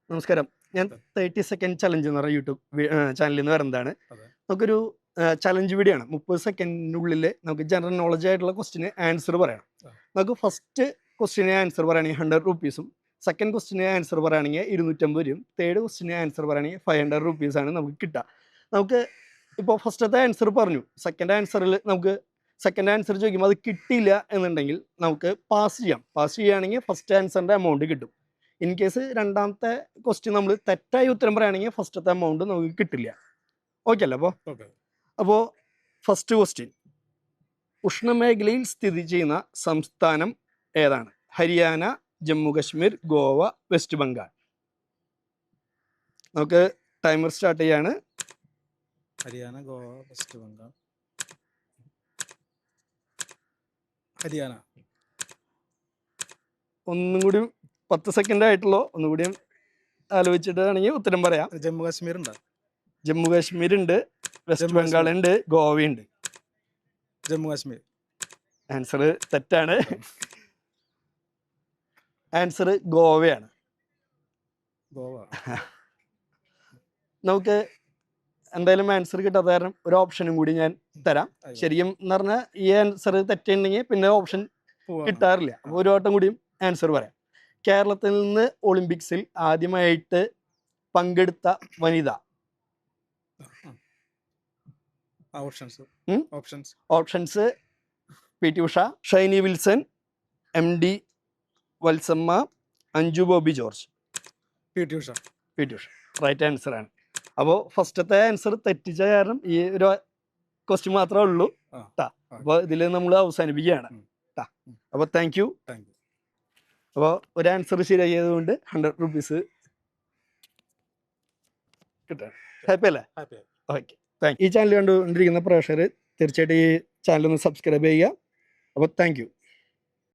നമസ്കാരം. ഞാൻ 30 second challenge എന്ന് പറഞ്ഞ യൂട്യൂബ് ചാനലിൽ നിന്ന് വരുന്നതാണ്. അതെ. നമുക്കൊരു ചലഞ്ച് വീഡിയോ ആണ്. 30 സെക്കൻഡിനുള്ളിൽ നമുക്ക് ജനറൽ നോളജ് ആയിട്ടുള്ള ക്വസ്റ്റിന് ആൻസർ പറയണം. ആ. നമുക്ക് ഫസ്റ്റ് ക്വസ്റ്റിന് ആൻസർ പറയുകയാണെങ്കിൽ 100 റുപ്പീസും, സെക്കൻഡ് ക്വസ്റ്റിന് ആൻസർ പറയുകയാണെങ്കിൽ 250 രൂപയും, തേർഡ് ക്വസ്റ്റിന് ആൻസർ പറയുകയാണെങ്കിൽ 500 റുപ്പീസാണ് നമുക്ക് കിട്ടുക. നമുക്ക് ഇപ്പോൾ ഫസ്റ്റത്തെ ആൻസർ പറഞ്ഞു, സെക്കൻഡ് ആൻസറിൽ നമുക്ക് സെക്കൻഡ് ആൻസർ ചോദിക്കുമ്പോൾ അത് കിട്ടിയില്ല എന്നുണ്ടെങ്കിൽ നമുക്ക് പാസ് ചെയ്യാം. പാസ് ചെയ്യുകയാണെങ്കിൽ ഫസ്റ്റ് ആൻസറിൻ്റെ എമൗണ്ട് കിട്ടും. ഇൻ കേസ് രണ്ടാമത്തെ ക്വസ്റ്റ്യൻ നമ്മൾ തെറ്റായി ഉത്തരം പറയുകയാണെങ്കിൽ ഫസ്റ്റത്തെ എമൗണ്ട് നമുക്ക് കിട്ടില്ല. ഓക്കെ അല്ലേ? ഓക്കെ. അപ്പോൾ ഫസ്റ്റ് ക്വസ്റ്റ്യൻ, ഉഷ്ണമേഖലയിൽ സ്ഥിതി ചെയ്യുന്ന സംസ്ഥാനം ഏതാണ്? ഹരിയാന, ജമ്മു കശ്മീർ, ഗോവ, വെസ്റ്റ് ബംഗാൾ. നമുക്ക് ടൈമർ സ്റ്റാർട്ട് ചെയ്യാണ്. ഹരിയാന, ഗോവ, വെസ്റ്റ് ബംഗാൾ. ഹരിയാന. ഒന്നും കൂടി 10 സെക്കൻഡ് ആയിട്ടുള്ളൂ. ഒന്നുകൂടി ആലോചിച്ചിട്ട് ആണെങ്കിൽ ഉത്തരം പറയാം. ജമ്മു കാശ്മീർ ഉണ്ടോ? ജമ്മു കാശ്മീർ ഉണ്ട്, വെസ്റ്റ് ജമ്മു ബംഗാൾ ഉണ്ട്, ഗോവയുണ്ട്. ജമ്മു കാശ്മീർ. ആൻസർ തെറ്റാണ്. ആൻസർ ഗോവയാണ്. ഗോവ. നമുക്ക് എന്തായാലും ആൻസർ കിട്ടാത്ത കാരണം ഒരു ഓപ്ഷനും കൂടി ഞാൻ തരാം. ആയിക്കോട്ടെ. ശരിക്കും എന്ന് പറഞ്ഞാൽ ഈ ആൻസർ തെറ്റുണ്ടെങ്കിൽ പിന്നെ ഓപ്ഷൻ പോവാണ്. കിട്ടാറില്ല. അപ്പോൾ ഒരു വട്ടം കൂടിയും ആൻസർ പറയാം. കേരളത്തിൽ നിന്ന് ഒളിമ്പിക്സിൽ ആദ്യമായിട്ട് പങ്കെടുത്ത വനിത. Options PT. Usha, Shiny Wilson, MD. Valsamma, Anju Bobby George. PT. Usha. Right answer ആണ്. അപ്പോൾ ഫസ്റ്റത്തെ ആൻസർ തെറ്റിച്ച കാരണം ഈ ഒരു ക്വസ്റ്റ്യൻ മാത്രമേ ഉള്ളൂ ട്ടാ. അപ്പോൾ ഇതിൽ നമ്മൾ അവസാനിപ്പിക്കുകയാണ് ട്ടാ. അപ്പോൾ താങ്ക് യു. അപ്പോൾ ഒരു ആൻസർ ശരിയായതുകൊണ്ട് 100 റുപ്പീസ് കിട്ടുക. ഹാപ്പി അല്ലേ? Okay, thank you. ഈ ചാനൽ കണ്ടുകൊണ്ടിരിക്കുന്ന പ്രേക്ഷകർ തീർച്ചയായിട്ടും ഈ ചാനൽ ഒന്ന് സബ്സ്ക്രൈബ് ചെയ്യുക. അപ്പോൾ താങ്ക് യു.